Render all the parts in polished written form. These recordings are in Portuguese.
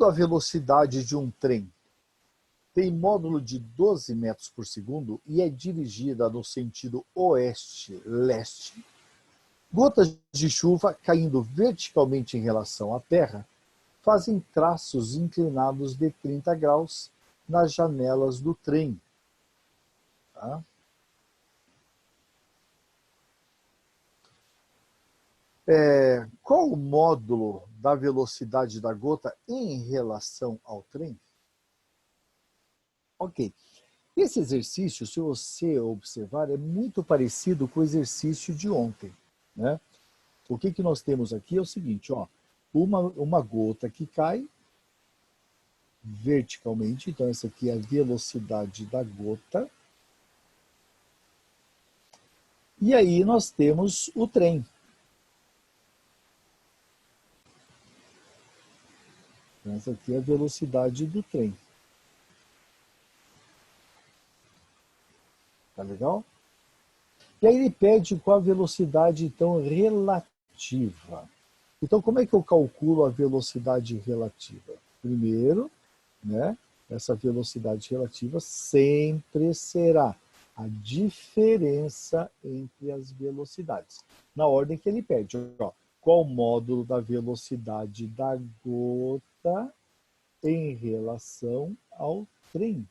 quando a velocidade de um trem tem módulo de 12 metros por segundo e é dirigida no sentido oeste-leste, gotas de chuva caindo verticalmente em relação à Terra fazem traços inclinados de 30 graus nas janelas do trem. Tá? Qual o módulo da velocidade da gota em relação ao trem? Ok. Esse exercício, se você observar, é muito parecido com o exercício de ontem, né? O que nós temos aqui é o seguinte, ó, uma gota que cai verticalmente, então essa aqui é a velocidade da gota. E aí nós temos o trem. Então, essa aqui é a velocidade do trem. Tá legal? E aí ele pede qual a velocidade, então, relativa. Então, como é que eu calculo a velocidade relativa? Primeiro, né, essa velocidade relativa sempre será a diferença entre as velocidades. Na ordem que ele pede. Ó, qual o módulo da velocidade da gota em relação ao trem?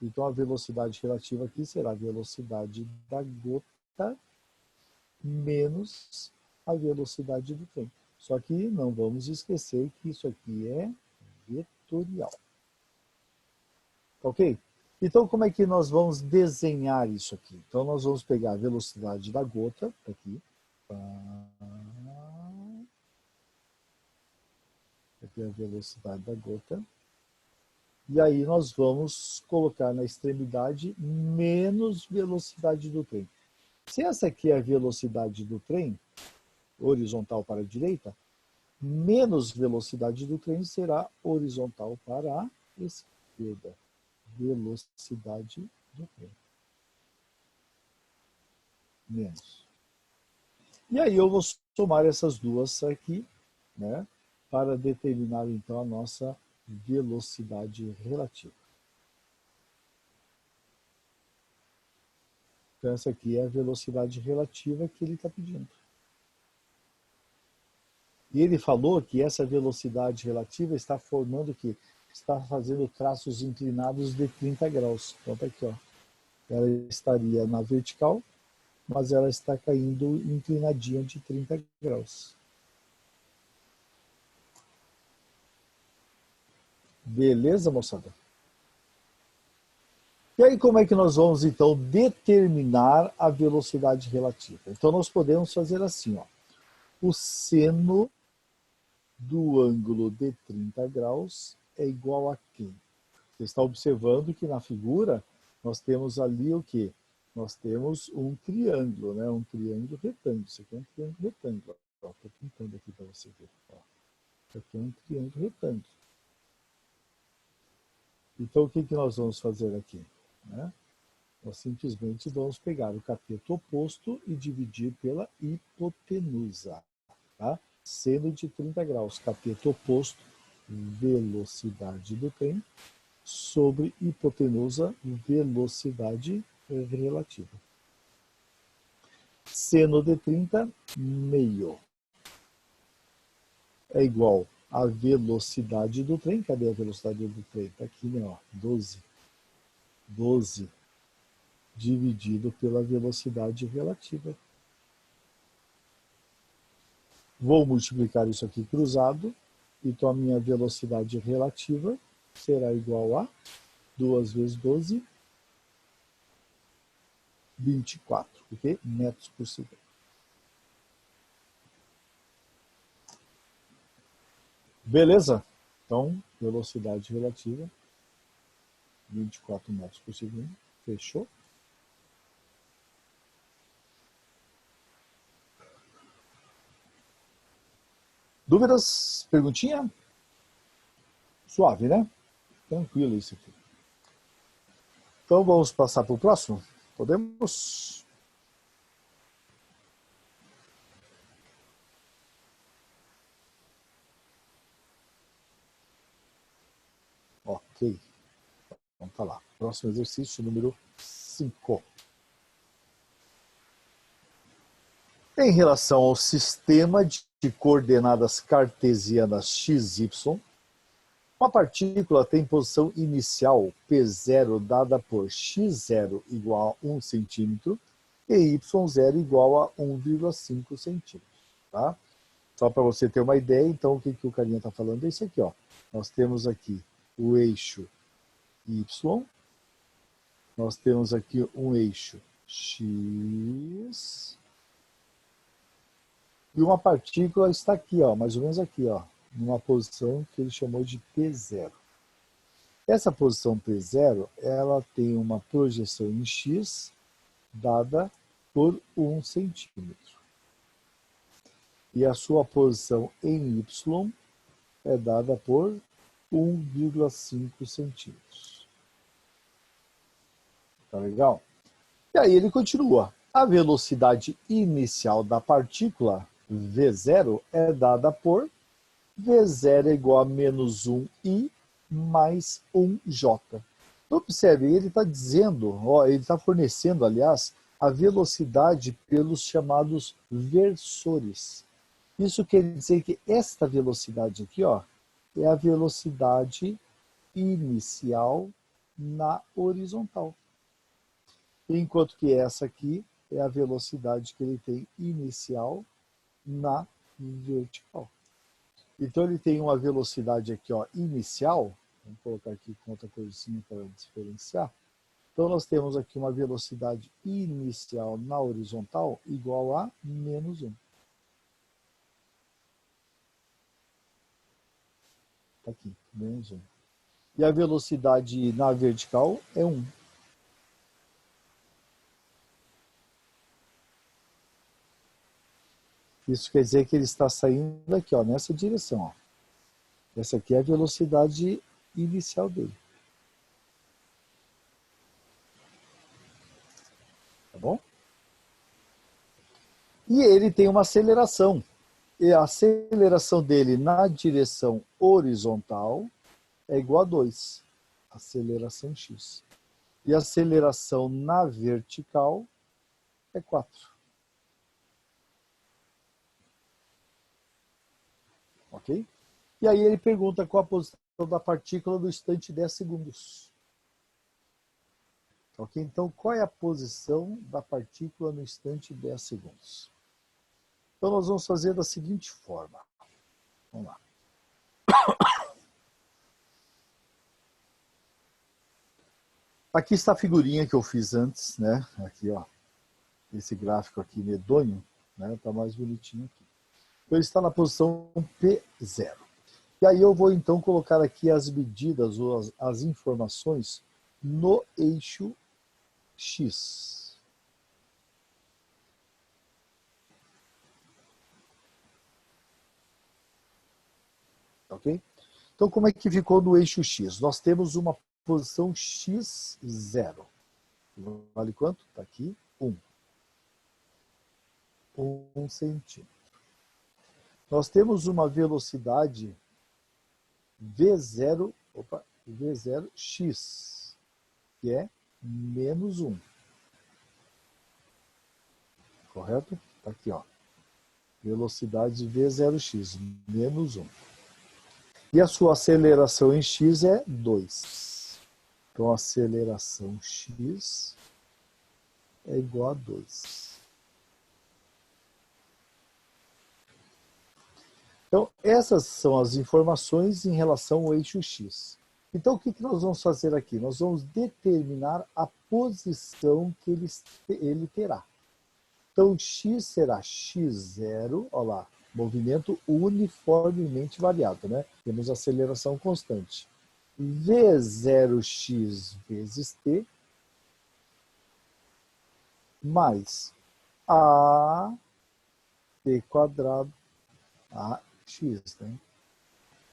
Então, a velocidade relativa aqui será a velocidade da gota menos a velocidade do trem. Só que não vamos esquecer que isso aqui é vetorial. Ok? Então, como é que nós vamos desenhar isso aqui? Então, nós vamos pegar a velocidade da gota, aqui. Aqui é a velocidade da gota. E aí nós vamos colocar na extremidade menos velocidade do trem. Se essa aqui é a velocidade do trem, horizontal para a direita, menos velocidade do trem será horizontal para a esquerda. Velocidade do trem. Menos. E aí eu vou somar essas duas aqui, né, para determinar então a nossa velocidade relativa. Então essa aqui é a velocidade relativa que ele está pedindo. E ele falou que essa velocidade relativa está formando o quê? Está fazendo traços inclinados de 30 graus. Então está aqui, ó. Ela estaria na vertical, mas ela está caindo inclinadinha de 30 graus. Beleza, moçada? E aí como é que nós vamos, então, determinar a velocidade relativa? Então nós podemos fazer assim, ó. O seno do ângulo de 30 graus é igual a quem? Você está observando que na figura nós temos ali o quê? Nós temos um triângulo, né? Um triângulo retângulo. Isso aqui é um triângulo retângulo. Estou pintando aqui para você ver. Ó. Isso aqui é um triângulo retângulo. Então, o que nós vamos fazer aqui? Né? Nós simplesmente vamos pegar o cateto oposto e dividir pela hipotenusa. Tá? Seno de 30 graus, cateto oposto, velocidade do trem, sobre hipotenusa, velocidade relativa. Seno de 30, meio. É igual a velocidade do trem. Cadê a velocidade do trem? Está aqui, né? Ó, 12. 12 dividido pela velocidade relativa. Vou multiplicar isso aqui cruzado. Então, a minha velocidade relativa será igual a 2 vezes 12, 24, porque metros por segundo. Beleza? Então, velocidade relativa, 24 metros por segundo. Fechou? Dúvidas? Perguntinha? Suave, né? Tranquilo isso aqui. Então, vamos passar para o próximo? Podemos? Ok. Vamos tá lá. Próximo exercício, número 5. Em relação ao sistema de coordenadas cartesianas x, y, uma partícula tem posição inicial P0 dada por x0 igual a 1 centímetro e y0 igual a 1,5 centímetros. Tá? Só para você ter uma ideia, então o que o carinha está falando é isso aqui. Ó. Nós temos aqui o eixo y, nós temos aqui um eixo x, e uma partícula está aqui, ó, mais ou menos aqui, ó, numa posição que ele chamou de P0. Essa posição P0, ela tem uma projeção em x dada por 1 centímetro. E a sua posição em y é dada por 1,5 centímetros. Tá legal? E aí ele continua. A velocidade inicial da partícula, V0, é dada por V0 é igual a menos 1i mais 1j. Então, observe, ele está dizendo, ó, ele está fornecendo, aliás, a velocidade pelos chamados versores. Isso quer dizer que esta velocidade aqui, ó, é a velocidade inicial na horizontal. Enquanto que essa aqui é a velocidade que ele tem inicial na vertical. Então ele tem uma velocidade aqui, ó, inicial, vamos colocar aqui com outra coisinha para diferenciar. Então nós temos aqui uma velocidade inicial na horizontal igual a menos 1. Tá aqui, menos 1. E a velocidade na vertical é 1. Isso quer dizer que ele está saindo aqui, ó, nessa direção. Ó. Essa aqui é a velocidade inicial dele. Tá bom? E ele tem uma aceleração. E a aceleração dele na direção horizontal é igual a 2. Aceleração x. E a aceleração na vertical é 4. Ok? E aí ele pergunta qual a posição da partícula no instante 10 segundos. Ok? Então, qual é a posição da partícula no instante 10 segundos? Então, nós vamos fazer da seguinte forma. Vamos lá. Aqui está a figurinha que eu fiz antes, né? Aqui, ó. Esse gráfico aqui medonho, né? Tá mais bonitinho aqui. Então, ele está na posição P0. E aí eu vou, então, colocar aqui as medidas ou as informações no eixo X. Ok? Então, como é que ficou no eixo X? Nós temos uma posição x0. Vale quanto? Está aqui, 1. 1 centímetro. Nós temos uma velocidade V0, V0x, que é menos 1. Correto? Está aqui, ó. Velocidade V0x, menos 1. E a sua aceleração em x é 2. Então, a aceleração x é igual a 2. Então, essas são as informações em relação ao eixo x. Então, o que nós vamos fazer aqui? Nós vamos determinar a posição que ele terá. Então, x será x0, olha lá, movimento uniformemente variado, né? Temos aceleração constante. V0x vezes t mais a t quadrado, a x, né?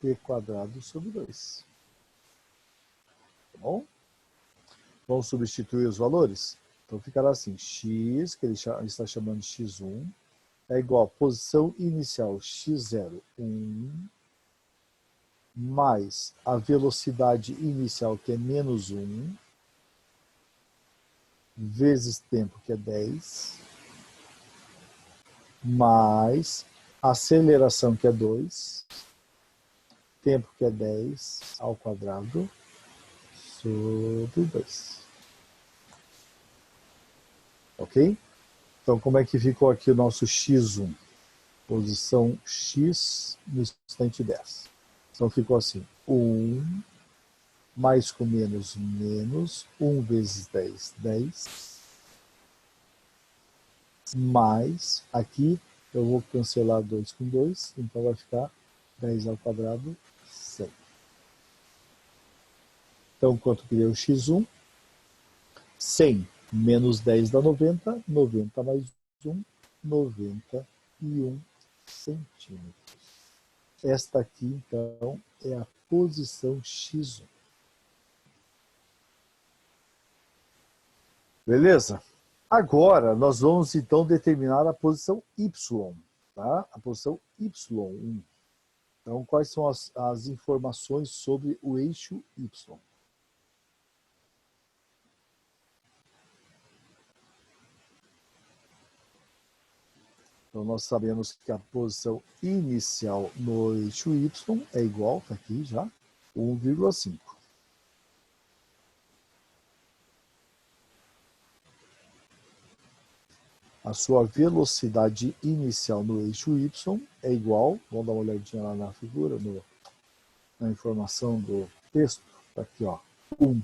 T quadrado sobre 2. Tá bom? Vamos substituir os valores? Então ficará assim, x, que ele está chamando de x1, é igual a posição inicial x0, 1, mais a velocidade inicial, que é menos 1, vezes tempo, que é 10, mais a aceleração, que é 2, tempo, que é 10 ao quadrado, sobre 2. Ok? Então, como é que ficou aqui o nosso x1? Posição x no instante 10. Então, ficou assim, 1 mais com menos, menos, 1 vezes 10, 10, mais, aqui eu vou cancelar 2 com 2, então vai ficar 10 ao quadrado, 100. Então, quanto que deu x1? 100 menos 10 dá 90, 90 mais 1, 91 centímetros. Esta aqui, então, é a posição x1. Beleza? Agora, nós vamos, então, determinar a posição y, tá? A posição y1. Então, quais são as informações sobre o eixo y? Então, nós sabemos que a posição inicial no eixo y é igual, está aqui já, 1,5. A sua velocidade inicial no eixo y é igual, vamos dar uma olhadinha lá na figura, na informação do texto, está aqui, ó, 1.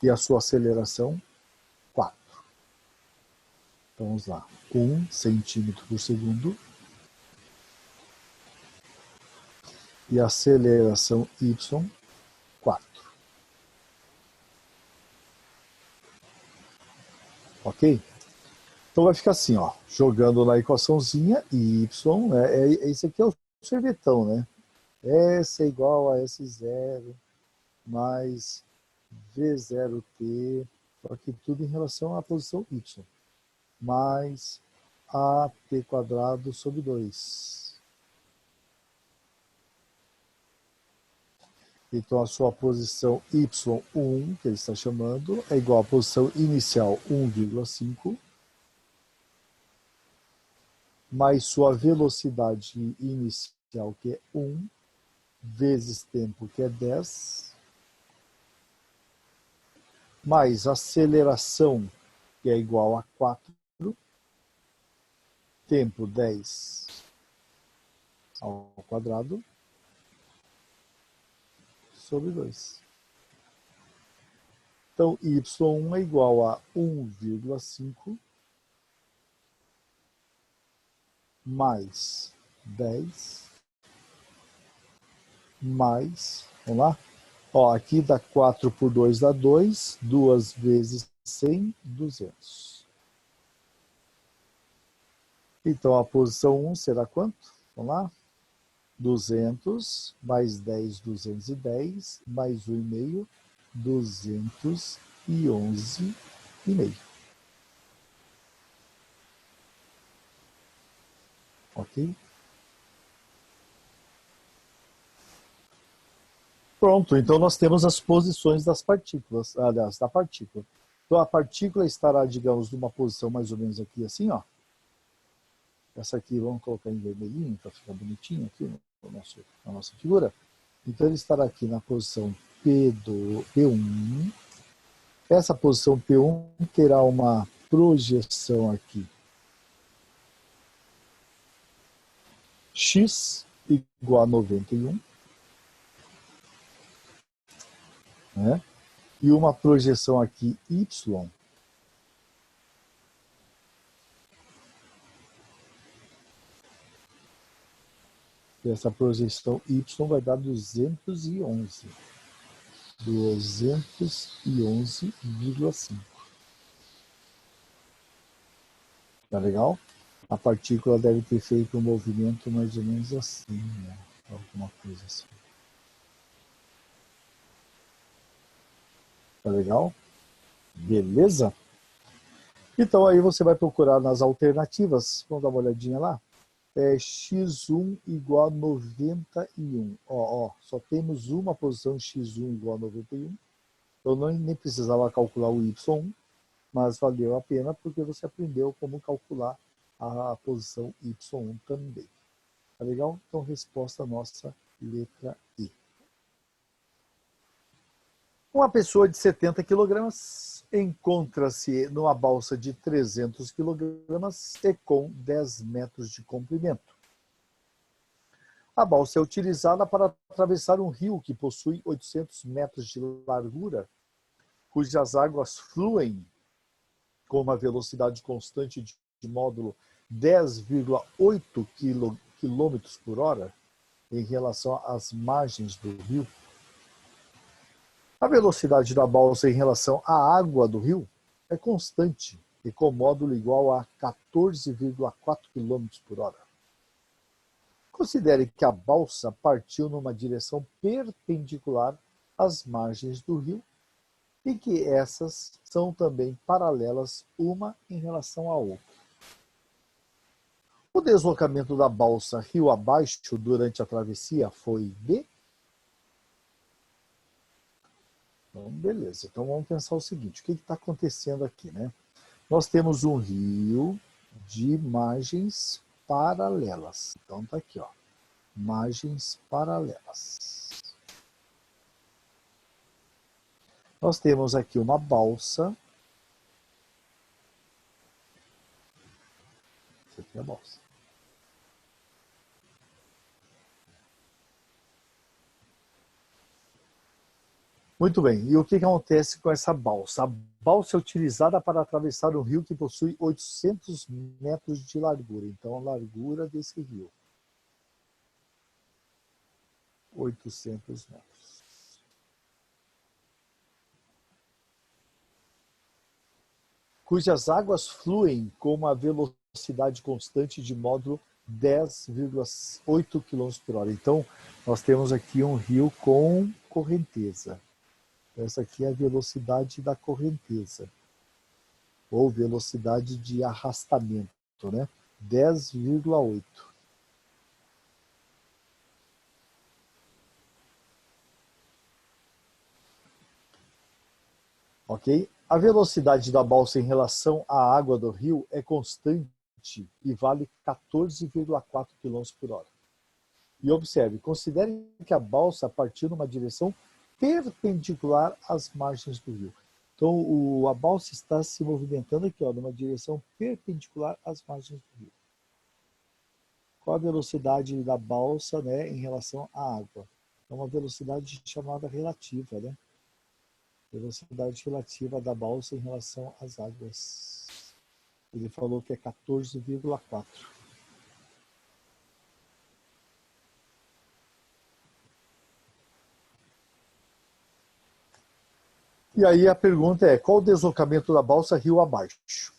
E a sua aceleração, 4. Então, vamos lá, 1 centímetro por segundo. E a aceleração y, 4. Ok? Então vai ficar assim, ó, jogando na equaçãozinha, y, esse aqui é o sorvetão, né? S é igual a S0 mais V0t, só que tudo em relação à posição y, mais AT quadrado sobre 2. Então a sua posição y1, que ele está chamando, é igual à posição inicial 1,5, mais sua velocidade inicial, que é 1, vezes tempo, que é 10, mais aceleração, que é igual a 4, tempo 10 ao quadrado, sobre 2. Então, y1 é igual a 1,5 mais 10 mais, vamos lá? Ó, aqui dá 4 por 2 dá 2, 2 vezes 100, 200. Então, a posição 1 será quanto? Vamos lá? 200 mais 10, 210, mais 1,5, 211,5. Ok? Pronto, então nós temos as posições das partículas, aliás, da partícula. Então a partícula estará, digamos, numa posição mais ou menos aqui assim, ó. Essa aqui vamos colocar em vermelhinho para ficar bonitinho aqui na nossa figura. Então ele estará aqui na posição P1. Essa posição P1 terá uma projeção aqui. X igual a 91. Né? E uma projeção aqui Y. E essa projeção Y vai dar 211. 211,5. Tá legal? A partícula deve ter feito um movimento mais ou menos assim, né? Alguma coisa assim. Tá legal? Beleza? Então aí você vai procurar nas alternativas. Vamos dar uma olhadinha lá? x1 igual a 91. Só temos uma posição x1 igual a 91. Eu nem precisava calcular o y1, mas valeu a pena porque você aprendeu como calcular a posição y1 também. Tá legal? Então, resposta nossa, letra E. Uma pessoa de 70 kg encontra-se numa balsa de 300 kg e com 10 metros de comprimento. A balsa é utilizada para atravessar um rio que possui 800 metros de largura, cujas águas fluem com uma velocidade constante de módulo 10,8 km por hora em relação às margens do rio. A velocidade da balsa em relação à água do rio é constante e com módulo igual a 14,4 km por hora. Considere que a balsa partiu numa direção perpendicular às margens do rio e que essas são também paralelas uma em relação à outra. O deslocamento da balsa rio abaixo durante a travessia foi de... Então, beleza. Então, vamos pensar o seguinte. O que está acontecendo aqui, né? Nós temos um rio de margens paralelas. Então, está aqui, ó. Margens paralelas. Nós temos aqui uma balsa. Essa aqui é a balsa. Muito bem, e o que acontece com essa balsa? A balsa é utilizada para atravessar um rio que possui 800 metros de largura. Então, a largura desse rio. 800 metros. Cujas águas fluem com uma velocidade constante de módulo 10,8 km por hora. Então, nós temos aqui um rio com correnteza. Essa aqui é a velocidade da correnteza, ou velocidade de arrastamento, né? 10,8. Ok? A velocidade da balsa em relação à água do rio é constante e vale 14,4 km por hora. E observe, considere que a balsa partiu numa direção perpendicular às margens do rio. Então, a balsa está se movimentando aqui, ó, numa direção perpendicular às margens do rio. Qual a velocidade da balsa, né, em relação à água? É uma velocidade chamada relativa, né? Velocidade relativa da balsa em relação às águas. Ele falou que é 14,4. E aí a pergunta é, qual o deslocamento da balsa rio abaixo?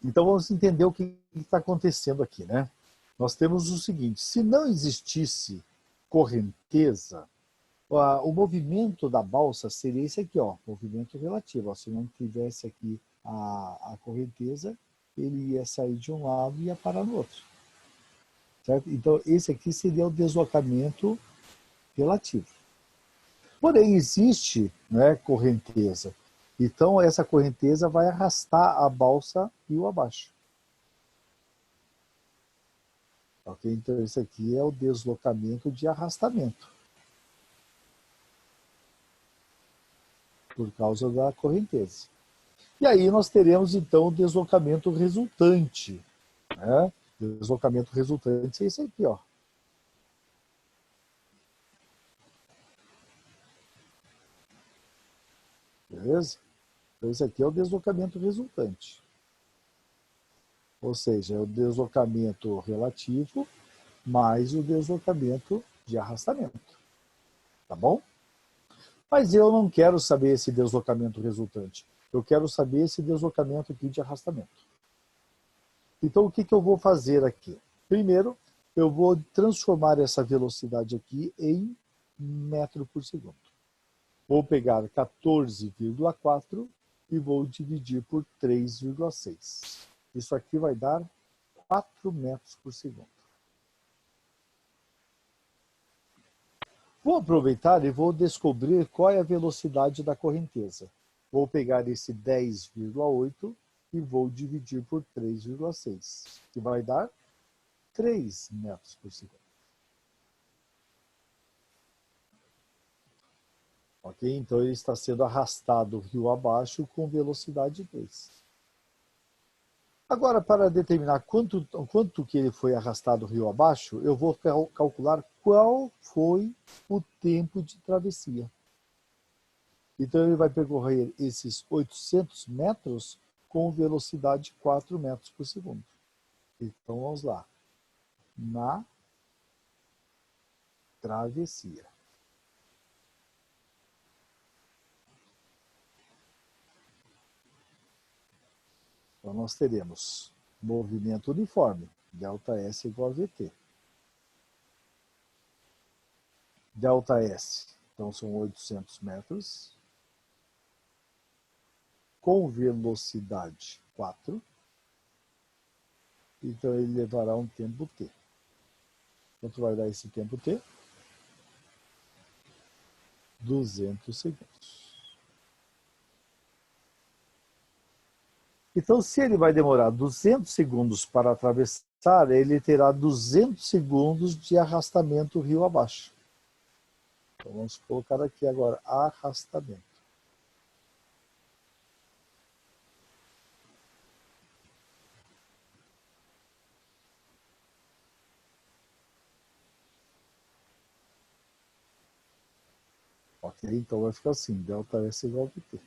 Então vamos entender o que está acontecendo aqui, né? Nós temos o seguinte, se não existisse correnteza, o movimento da balsa seria esse aqui, ó, movimento relativo. Ó, se não tivesse aqui a correnteza, ele ia sair de um lado e ia parar no outro. Certo? Então esse aqui seria o deslocamento relativo. Porém, existe, né, correnteza. Então, essa correnteza vai arrastar a balsa rio abaixo. Ok? Então, esse aqui é o deslocamento de arrastamento. Por causa da correnteza. E aí nós teremos, então, o deslocamento resultante. Né? O deslocamento resultante é esse aqui, ó. Beleza? Então, esse aqui é o deslocamento resultante. Ou seja, é o deslocamento relativo mais o deslocamento de arrastamento. Tá bom? Mas eu não quero saber esse deslocamento resultante. Eu quero saber esse deslocamento aqui de arrastamento. Então, o que eu vou fazer aqui? Primeiro, eu vou transformar essa velocidade aqui em metro por segundo. Vou pegar 14,4 e vou dividir por 3,6. Isso aqui vai dar 4 metros por segundo. Vou aproveitar e vou descobrir qual é a velocidade da correnteza. Vou pegar esse 10,8 e vou dividir por 3,6, que vai dar 3 metros por segundo. Ok? Então ele está sendo arrastado rio abaixo com velocidade 2. Agora, para determinar quanto que ele foi arrastado rio abaixo, eu vou calcular qual foi o tempo de travessia. Então ele vai percorrer esses 800 metros com velocidade 4 metros por segundo. Então vamos lá. Na travessia. Então nós teremos movimento uniforme, ΔS igual a VT. ΔS, então são 800 metros, com velocidade 4, então ele levará um tempo T. Quanto vai dar esse tempo T? 200 segundos. Então, se ele vai demorar 200 segundos para atravessar, ele terá 200 segundos de arrastamento rio abaixo. Então, vamos colocar aqui agora arrastamento. Ok, então vai ficar assim, ΔS igual a VT.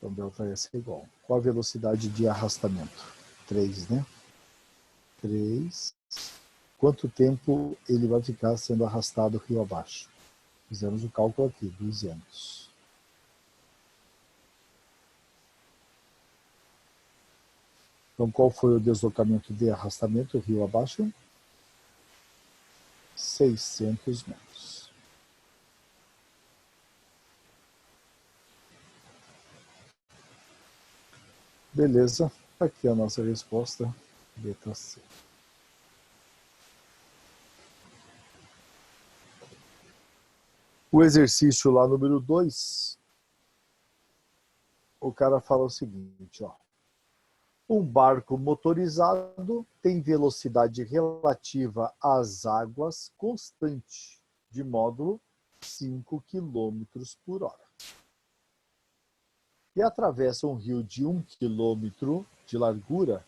Então, ΔS é igual. Qual a velocidade de arrastamento? 3, né? 3. Quanto tempo ele vai ficar sendo arrastado rio abaixo? Fizemos o cálculo aqui, 200. Então, qual foi o deslocamento de arrastamento rio abaixo? 600 metros. Beleza, aqui a nossa resposta, letra C. O exercício lá número 2, o cara fala o seguinte, ó. Um barco motorizado tem velocidade relativa às águas constante, de módulo 5 km por hora. E atravessa um rio de 1 km de largura,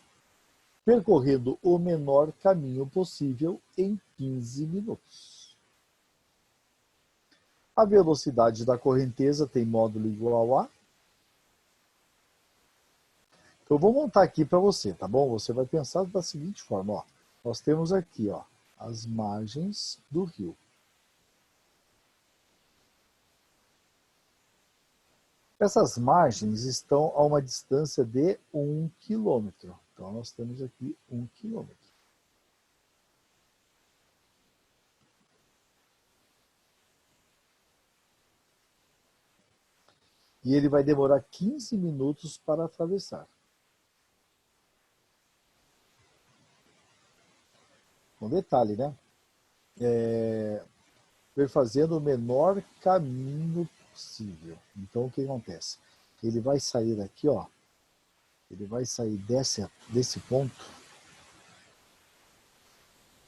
percorrendo o menor caminho possível em 15 minutos. A velocidade da correnteza tem módulo igual a... Então, eu vou montar aqui para você, tá bom? Você vai pensar da seguinte forma, ó. Nós temos aqui, ó, as margens do rio. Essas margens estão a uma distância de 1 quilômetro. Então, nós temos aqui 1 quilômetro. E ele vai demorar 15 minutos para atravessar. Um detalhe, né? Fazendo o menor caminho possível. Então, o que acontece? Ele vai sair daqui, ó. Ele vai sair desse ponto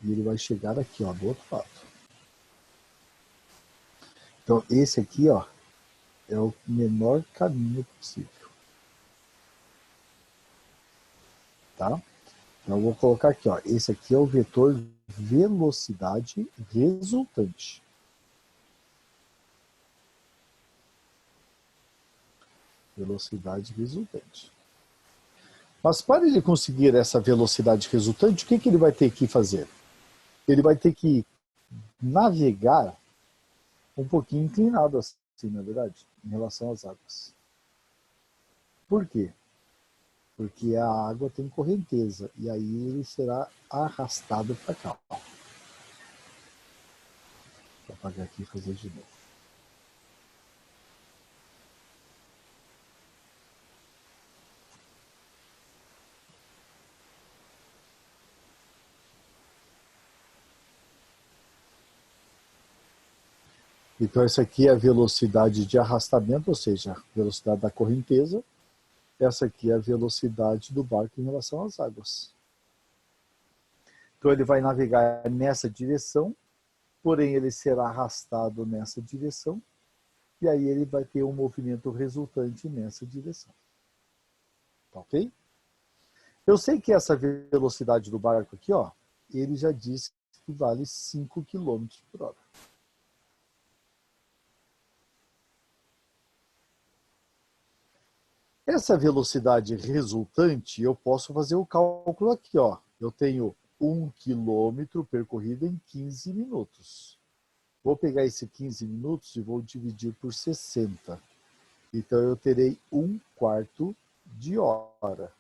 e ele vai chegar aqui, ó, do outro lado. Então, esse aqui, ó, é o menor caminho possível. Tá? Então, eu vou colocar aqui, ó. Esse aqui é o vetor velocidade resultante. Velocidade resultante. Mas para ele conseguir essa velocidade resultante, o que ele vai ter que fazer? Ele vai ter que navegar um pouquinho inclinado assim, na verdade, em relação às águas. Por quê? Porque a água tem correnteza e aí ele será arrastado para cá. Vou apagar aqui e fazer de novo. Então, essa aqui é a velocidade de arrastamento, ou seja, a velocidade da correnteza. Essa aqui é a velocidade do barco em relação às águas. Então, ele vai navegar nessa direção, porém, ele será arrastado nessa direção, e aí ele vai ter um movimento resultante nessa direção. Tá ok? Eu sei que essa velocidade do barco aqui, ó, ele já disse que vale 5 km por hora. Essa velocidade resultante, eu posso fazer o cálculo aqui, ó. Eu tenho 1 km percorrido em 15 minutos. Vou pegar esse 15 minutos e vou dividir por 60. Então, eu terei 1/4 de hora.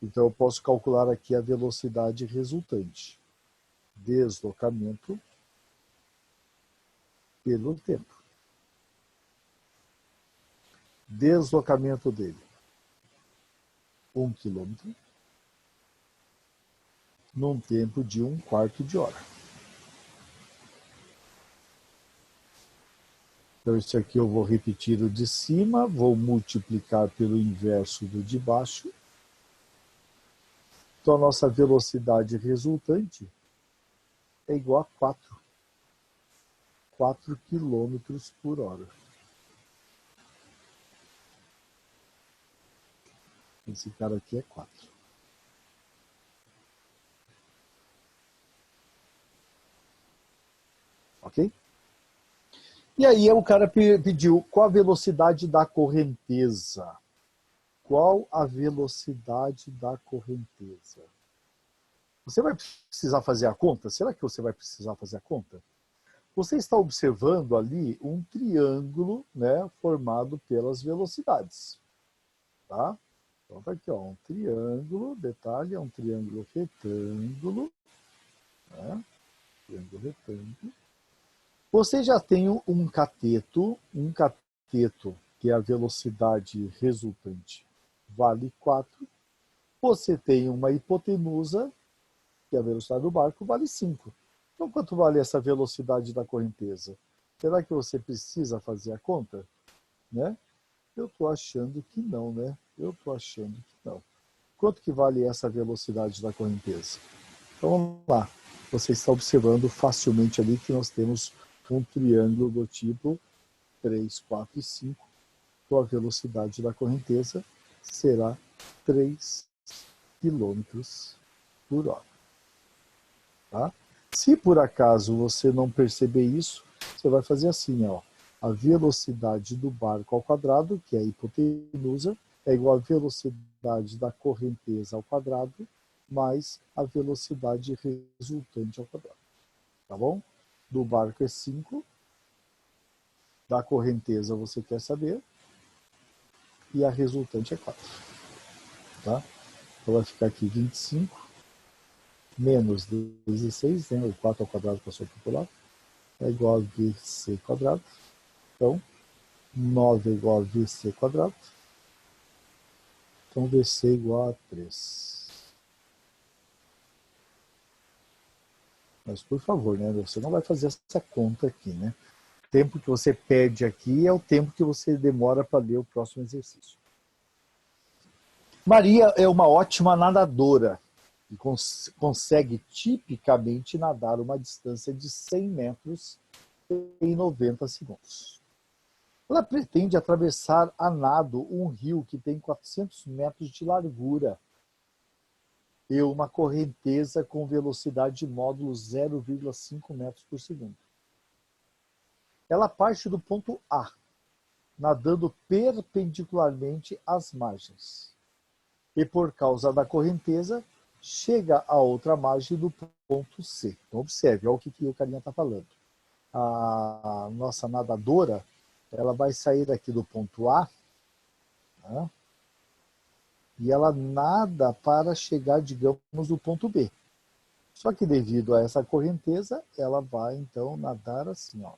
Então, eu posso calcular aqui a velocidade resultante. Deslocamento pelo tempo. Deslocamento dele. 1 km num tempo de 1/4 de hora. Então, isso aqui eu vou repetir o de cima, vou multiplicar pelo inverso do de baixo. Então, a nossa velocidade resultante é igual a 4 km por hora. Esse cara aqui é 4. Ok? E aí o cara pediu qual a velocidade da correnteza. Qual a velocidade da correnteza? Você vai precisar fazer a conta? Será que você vai precisar fazer a conta? Você está observando ali um triângulo, né, formado pelas velocidades. Tá? Então tá aqui, ó, um triângulo, detalhe, é um triângulo retângulo. Né? Triângulo retângulo. Você já tem um cateto, que é a velocidade resultante, vale 4. Você tem uma hipotenusa, que é a velocidade do barco, vale 5. Então, quanto vale essa velocidade da correnteza? Será que você precisa fazer a conta? Né? Eu estou achando que não, né? Eu estou achando que não. Quanto que vale essa velocidade da correnteza? Então, vamos lá. Você está observando facilmente ali que nós temos um triângulo do tipo 3, 4 e 5. Então, a velocidade da correnteza será 3 km por hora. Tá? Se por acaso você não perceber isso, você vai fazer assim, ó. A velocidade do barco ao quadrado, que é a hipotenusa, é igual à velocidade da correnteza ao quadrado, mais a velocidade resultante ao quadrado. Tá bom? Do barco é 5, da correnteza você quer saber, e a resultante é 4. Tá? Então vai ficar aqui 25 menos 16, né? O 4 ao quadrado passou para o lado, é igual a VC quadrado. Então, 9 é igual a VC quadrado. Então, VC é igual a 3. Mas, por favor, né? Você não vai fazer essa conta aqui, né? O tempo que você perde aqui é o tempo que você demora para ler o próximo exercício. Maria é uma ótima nadadora e consegue tipicamente nadar uma distância de 100 metros em 90 segundos. Ela pretende atravessar a nado um rio que tem 400 metros de largura e uma correnteza com velocidade de módulo 0,5 metros por segundo. Ela parte do ponto A, nadando perpendicularmente às margens. E por causa da correnteza, chega à outra margem do ponto C. Então, observe, olha o que o carinha está falando. A nossa nadadora, ela vai sair daqui do ponto A, né, e ela nada para chegar, digamos, no ponto B. Só que devido a essa correnteza, ela vai, então, nadar assim, ó.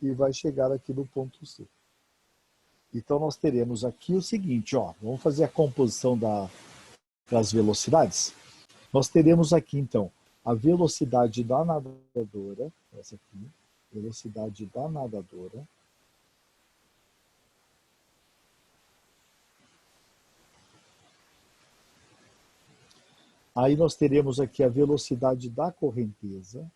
E vai chegar aqui no ponto C. Então, nós teremos aqui o seguinte, ó. Vamos fazer a composição das velocidades. Nós teremos aqui, então, a velocidade da nadadora, essa aqui, velocidade da nadadora, aí nós teremos aqui a velocidade da correnteza,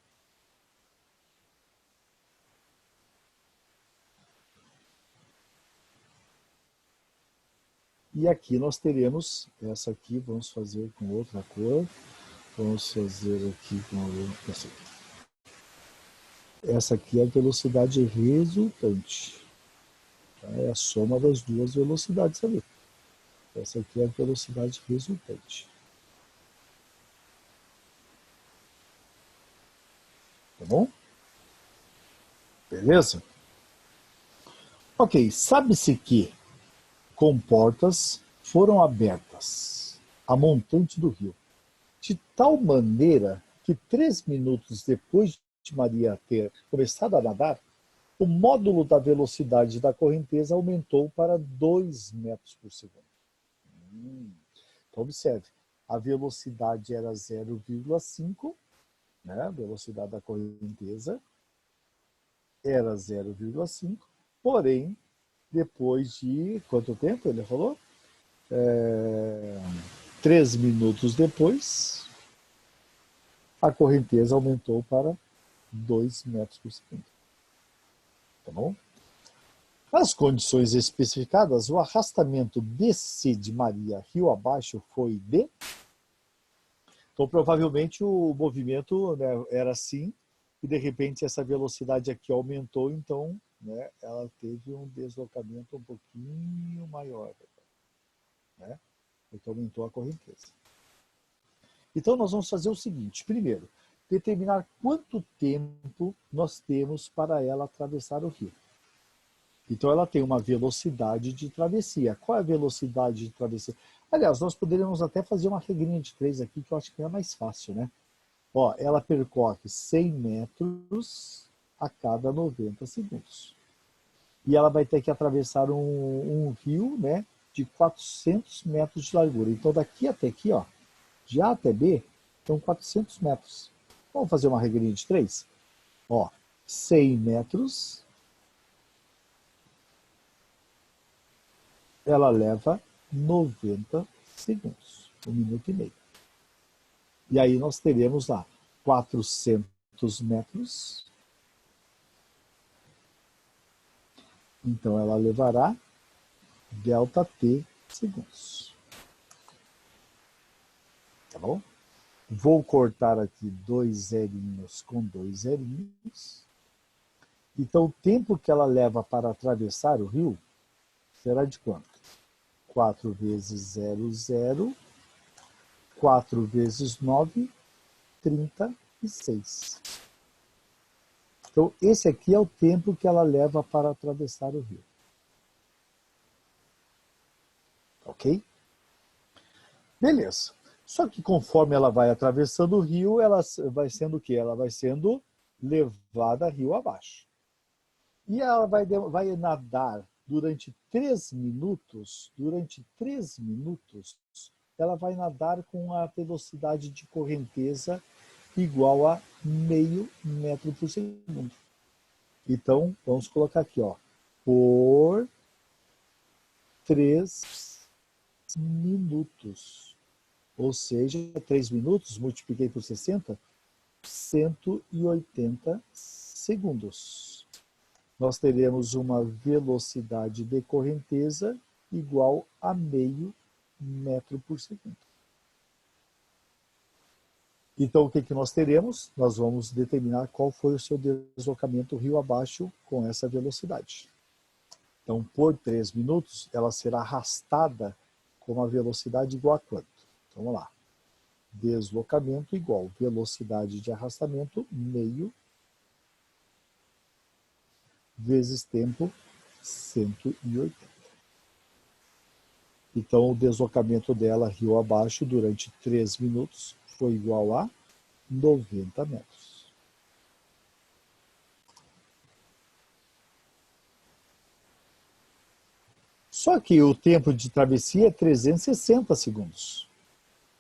e aqui nós teremos, essa aqui vamos fazer com outra cor, vamos fazer aqui com essa aqui. Essa aqui é a velocidade resultante. É a soma das duas velocidades ali. Essa aqui é a velocidade resultante. Tá bom? Beleza? Ok, sabe-se que comportas foram abertas a montante do rio, de tal maneira que 3 minutos depois de Maria ter começado a nadar, o módulo da velocidade da correnteza aumentou para 2 metros por segundo. Então, observe, a velocidade era 0,5, né? A velocidade da correnteza era 0,5, porém, depois de quanto tempo ele falou? 3 minutos depois, a correnteza aumentou para 2 metros por segundo. Tá bom? Nas condições especificadas, o arrastamento DC de Maria rio abaixo foi de... Então, provavelmente, o movimento, né, era assim, e de repente essa velocidade aqui aumentou, então, né, ela teve um deslocamento um pouquinho maior, né, porque aumentou a correnteza. Então, nós vamos fazer o seguinte. Primeiro, determinar quanto tempo nós temos para ela atravessar o rio. Então, ela tem uma velocidade de travessia. Qual é a velocidade de travessia? Aliás, nós poderíamos até fazer uma regrinha de 3 aqui, que eu acho que é mais fácil, né? Ó, ela percorre 100 metros a cada 90 segundos. E ela vai ter que atravessar um rio, né, de 400 metros de largura. Então, daqui até aqui, ó, de A até B, são 400 metros. Vamos fazer uma regrinha de 3? Ó, 100 metros, ela leva 90 segundos, 1 minuto e meio. E aí nós teremos lá 400 metros. Então ela levará ΔT segundos. Tá bom? Vou cortar aqui 2 zerinhos com 2 zerinhos. Então o tempo que ela leva para atravessar o rio será de quanto? 4 vezes 0, 0. 4 vezes 9, 36. Então, esse aqui é o tempo que ela leva para atravessar o rio. Ok? Beleza. Só que conforme ela vai atravessando o rio, ela vai sendo o quê? Ela vai sendo levada rio abaixo. E ela vai nadar durante 3 minutos, ela vai nadar com a velocidade de correnteza igual a meio metro por segundo. Então, vamos colocar aqui, ó, por 3 minutos. Ou seja, 3 minutos, multipliquei por 60, 180 segundos. Nós teremos uma velocidade de correnteza igual a meio metro por segundo. Então, o que nós teremos? Nós vamos determinar qual foi o seu deslocamento rio abaixo com essa velocidade. Então, por 3 minutos, ela será arrastada com uma velocidade igual a quanto? Então, vamos lá. Deslocamento igual velocidade de arrastamento, meio, vezes tempo, 180. Então, o deslocamento dela rio abaixo durante 3 minutos foi igual a 90 metros. Só que o tempo de travessia é 360 segundos.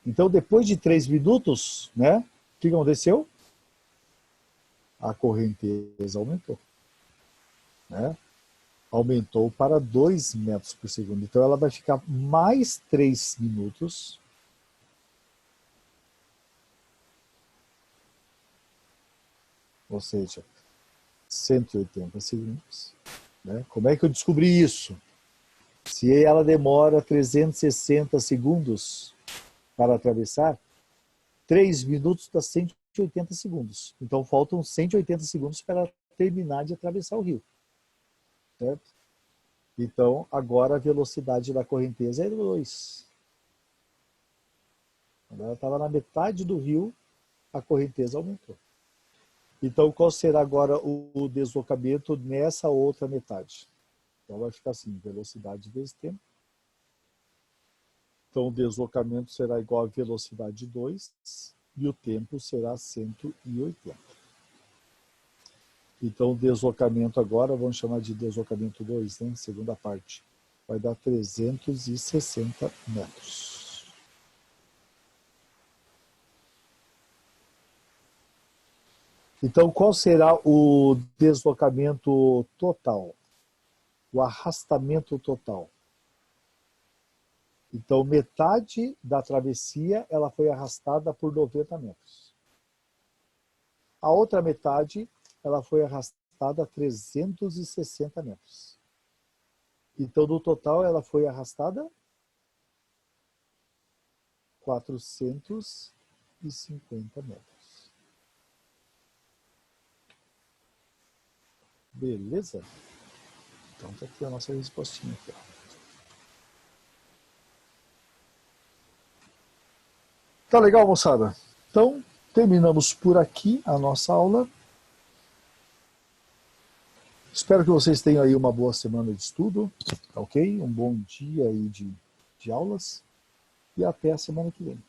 Então, depois de 3 minutos, né, que aconteceu? A correnteza aumentou, né? Aumentou para 2 metros por segundo. Então ela vai ficar mais 3 minutos. Ou seja, 180 segundos. Né? Como é que eu descobri isso? Se ela demora 360 segundos para atravessar, 3 minutos dá 180 segundos. Então faltam 180 segundos para ela terminar de atravessar o rio. Certo? Então, agora a velocidade da correnteza é 2. Quando ela estava na metade do rio, a correnteza aumentou. Então, qual será agora o deslocamento nessa outra metade? Então, vai ficar assim, velocidade vezes tempo. Então, o deslocamento será igual a velocidade 2 e o tempo será 180. Então, o deslocamento agora, vamos chamar de deslocamento 2, né? Segunda parte, vai dar 360 metros. Então, qual será o deslocamento total? O arrastamento total. Então, metade da travessia ela foi arrastada por 90 metros. A outra metade ela foi arrastada a 360 metros. Então, no total, ela foi arrastada 450 metros. Beleza? Então, tá aqui a nossa respostinha. Aqui, ó. Tá legal, moçada? Então, terminamos por aqui a nossa aula. Espero que vocês tenham aí uma boa semana de estudo, ok? Um bom dia aí de aulas e até a semana que vem.